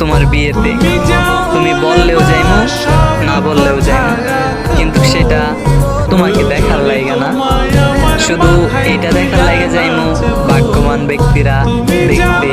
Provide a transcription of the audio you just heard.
তোমার বিয়েতে, তুমি বললেও যাইমু, না বললেও যাইমু, কিন্তু সেটা তোমাকে দেখার লাগে না, শুধু এটা দেখার লাগে যাইমু ভাগ্যবান ব্যক্তিরা দেখতে